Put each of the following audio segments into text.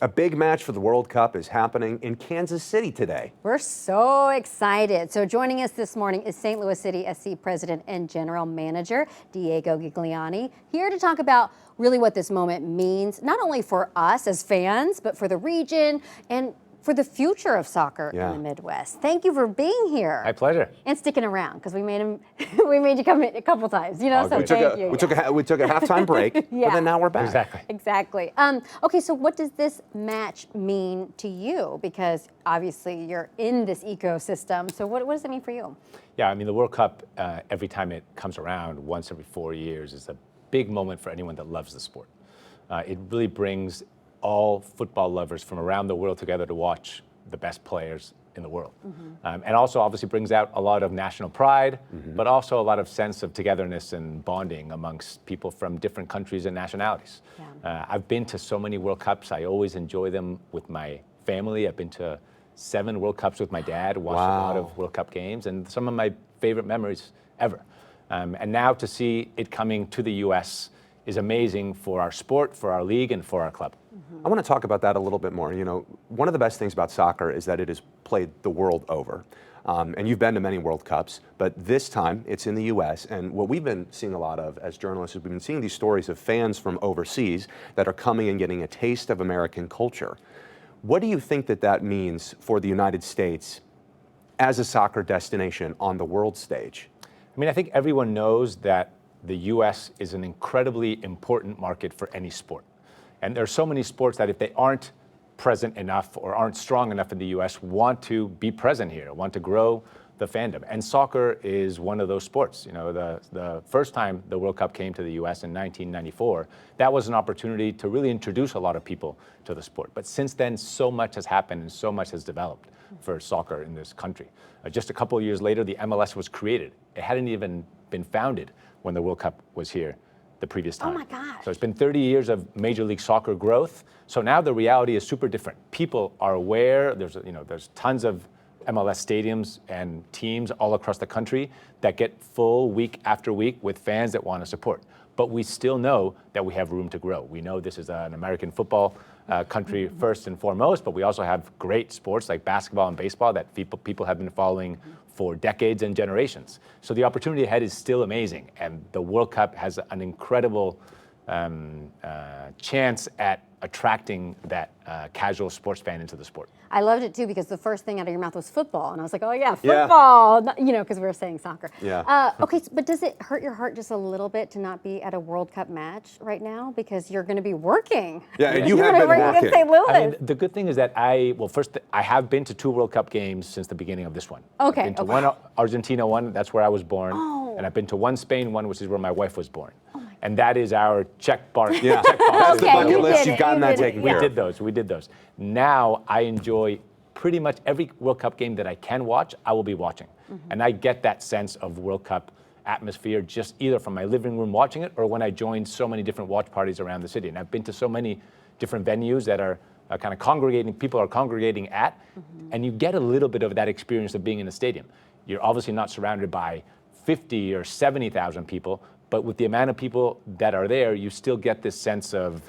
A big match for the World Cup is happening in Kansas City today. We're so excited. So joining us this morning is St. Louis City SC President and General Manager Diego Gigliani, here to talk about really what this moment means, not only for us as fans, but for the region and for the future of soccer in the Midwest. Thank you for being here. My pleasure. And sticking around, because we made you come in a couple times, you know, so thank you. We took a halftime break, but then now we're back. Exactly. Okay, so what does this match mean to you? Because obviously you're in this ecosystem, so what does it mean for you? Yeah, I mean, the World Cup, every time it comes around, once every 4 years, is a big moment for anyone that loves the sport. It really brings all football lovers from around the world together to watch the best players in the world. And also obviously brings out a lot of national pride, but also a lot of sense of togetherness and bonding amongst people from different countries and nationalities. I've been to so many World Cups. I always enjoy them with my family. I've been to 7 World Cups with my dad, watched a lot of World Cup games, and some of my favorite memories ever. And now to see it coming to the U.S. is amazing for our sport, for our league, and for our club. I want to talk about that a little bit more. You know, one of the best things about soccer is that it is played the world over. And you've been to many World Cups, but this time it's in the U.S. And what we've been seeing a lot of as journalists is we've been seeing these stories of fans from overseas that are coming and getting a taste of American culture. What do you think that means for the United States as a soccer destination on the world stage? I mean, I think everyone knows that the U.S. is an incredibly important market for any sport. And there are so many sports that if they aren't present enough or aren't strong enough in the U.S., want to be present here, want to grow the fandom. And soccer is one of those sports. You know, the first time the World Cup came to the U.S. in 1994, that was an opportunity to really introduce a lot of people to the sport. But since then, so much has happened and so much has developed for soccer in this country. Just a couple of years later, the MLS was created. It hadn't even been founded when the World Cup was here the previous time. Oh my gosh. So it's been 30 years of Major League Soccer growth. So now the reality is super different. People are aware. There's tons of MLS stadiums and teams all across the country that get full week after week with fans that want to support. But we still know that we have room to grow. We know this is an American football country first and foremost, but we also have great sports like basketball and baseball that people have been following for decades and generations. So the opportunity ahead is still amazing, and the World Cup has an incredible chance at attracting that casual sports fan into the sport. I loved it too because the first thing out of your mouth was football, and I was like, oh yeah, football, you know, because we were saying soccer. Okay, but does it hurt your heart just a little bit to not be at a World Cup match right now because you're going to be working? Yeah, and you have been working. In St. Louis. I mean, the good thing is that I have been to 2 World Cup games since the beginning of this one. Okay. I've been to one Argentina one, that's where I was born, and I've been to one Spain one, which is where my wife was born. And that is our check box. That's the bucket list. You've gotten that taken care of. We did those. Now I enjoy pretty much every World Cup game that I can watch, I will be watching. And I get that sense of World Cup atmosphere just either from my living room watching it or when I join so many different watch parties around the city. And I've been to so many different venues that are kind of congregating, people are congregating at, and you get a little bit of that experience of being in a stadium. You're obviously not surrounded by 50 or 70,000 people, but with the amount of people that are there, you still get this sense of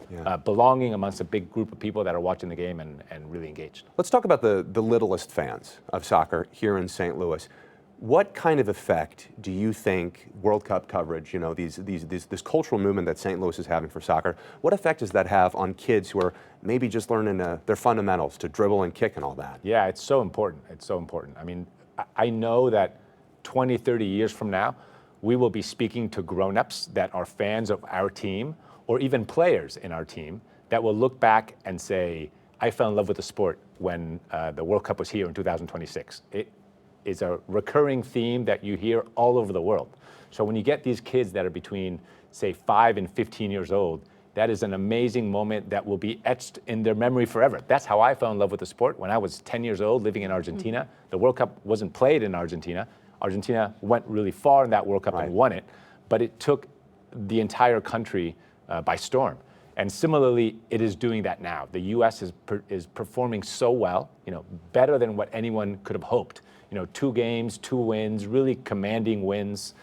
belonging amongst a big group of people that are watching the game and really engaged. Let's talk about the littlest fans of soccer here in St. Louis. What kind of effect do you think World Cup coverage, you know, this cultural movement that St. Louis is having for soccer, what effect does that have on kids who are maybe just learning their fundamentals to dribble and kick and all that? Yeah, it's so important. It's so important. I mean, I know that 20, 30 years from now, we will be speaking to grown-ups that are fans of our team or even players in our team that will look back and say, I fell in love with the sport when the World Cup was here in 2026. It is a recurring theme that you hear all over the world. So when you get these kids that are between, say, 5 and 15 years old, that is an amazing moment that will be etched in their memory forever. That's how I fell in love with the sport when I was 10 years old living in Argentina. The World Cup wasn't played in Argentina. Argentina went really far in that World Cup and won it, but it took the entire country by storm. And similarly, it is doing that now. The U.S. is performing so well, you know, better than what anyone could have hoped. You know, 2 games, 2 wins, really commanding wins.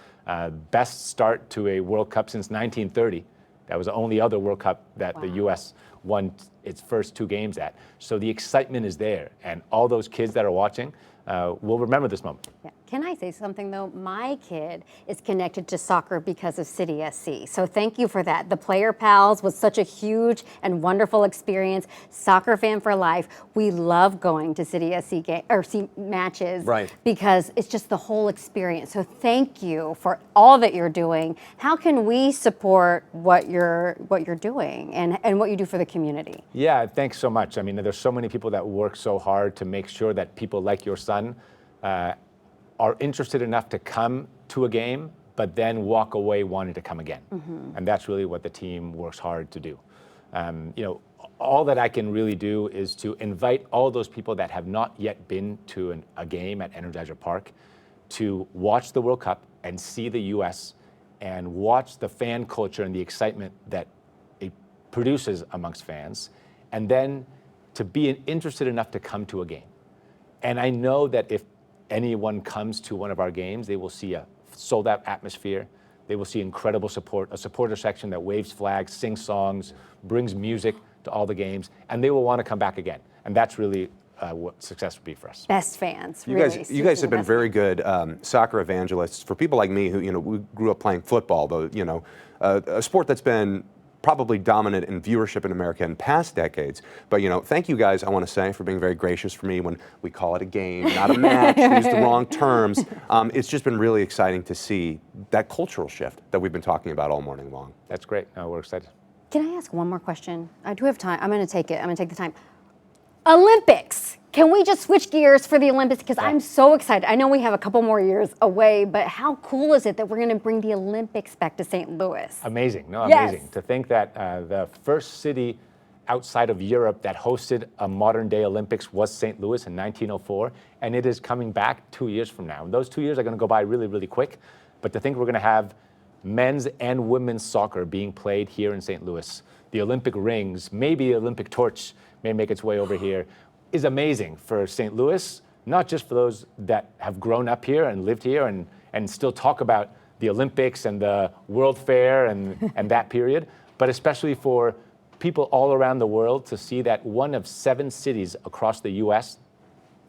Best start to a World Cup since 1930. That was the only other World Cup that the U.S. won its first 2 games at. So the excitement is there, and all those kids that are watching will remember this moment. Yeah. Can I say something though? My kid is connected to soccer because of City SC. So thank you for that. The Player Pals was such a huge and wonderful experience. Soccer fan for life. We love going to City SC matches, Right. because it's just the whole experience. So thank you for all that you're doing. How can we support what you're doing and what you do for the community? Yeah, thanks so much. I mean, there's so many people that work so hard to make sure that people like your son are interested enough to come to a game, but then walk away wanting to come again. And that's really what the team works hard to do. All that I can really do is to invite all those people that have not yet been to a game at Energizer Park to watch the World Cup and see the US and watch the fan culture and the excitement that it produces amongst fans, and then to be interested enough to come to a game. And I know that if anyone comes to one of our games, they will see a sold-out atmosphere. They will see incredible support, a supporter section that waves flags, sings songs, brings music to all the games, and they will want to come back again. And that's really what success would be for us. Best fans. You really. guys have been very good soccer evangelists. For people like me who, we grew up playing football, though, a sport that's been probably dominant in viewership in America in past decades. But, thank you guys, I want to say, for being very gracious for me when we call it a game, not a match, use the wrong terms. It's just been really exciting to see that cultural shift that we've been talking about all morning long. That's great. We're excited. Can I ask one more question? I do have time. I'm going to take it. I'm going to take the time. Olympics. Can we just switch gears for the Olympics? Because I'm so excited. I know we have a couple more years away, but how cool is it that we're going to bring the Olympics back to St. Louis? Amazing. Yes. Amazing. To think that the first city outside of Europe that hosted a modern-day Olympics was St. Louis in 1904, and it is coming back 2 years from now. And those 2 years are going to go by really, really quick. But to think we're going to have men's and women's soccer being played here in St. Louis, the Olympic rings, maybe the Olympic torch may make its way over here, is amazing for St. Louis, not just for those that have grown up here and lived here and still talk about the Olympics and the World Fair and that period, but especially for people all around the world to see that one of 7 cities across the U.S.,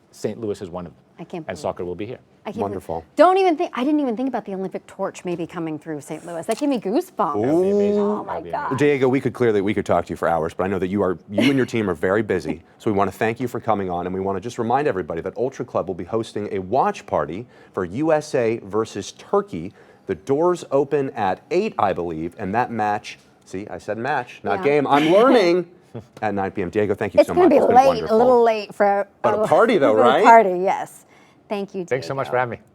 St. Louis is one of them. I can't believe and soccer will be here. I can't Wonderful. I didn't even think about the Olympic torch maybe coming through St. Louis. That gave me goosebumps. Oh my God. Diego, we could talk to you for hours, but I know that you and your team are very busy. So we want to thank you for coming on, and we want to just remind everybody that Ultra Club will be hosting a watch party for USA versus Turkey. The doors open at 8, I believe, and that match, see, I said match, not game. I'm learning. At 9 p.m. Diego, thank you so much. It's going to be late, wonderful. a little late for But a party though, for right? A party, yes. Thank you, Diego. Thanks so much for having me.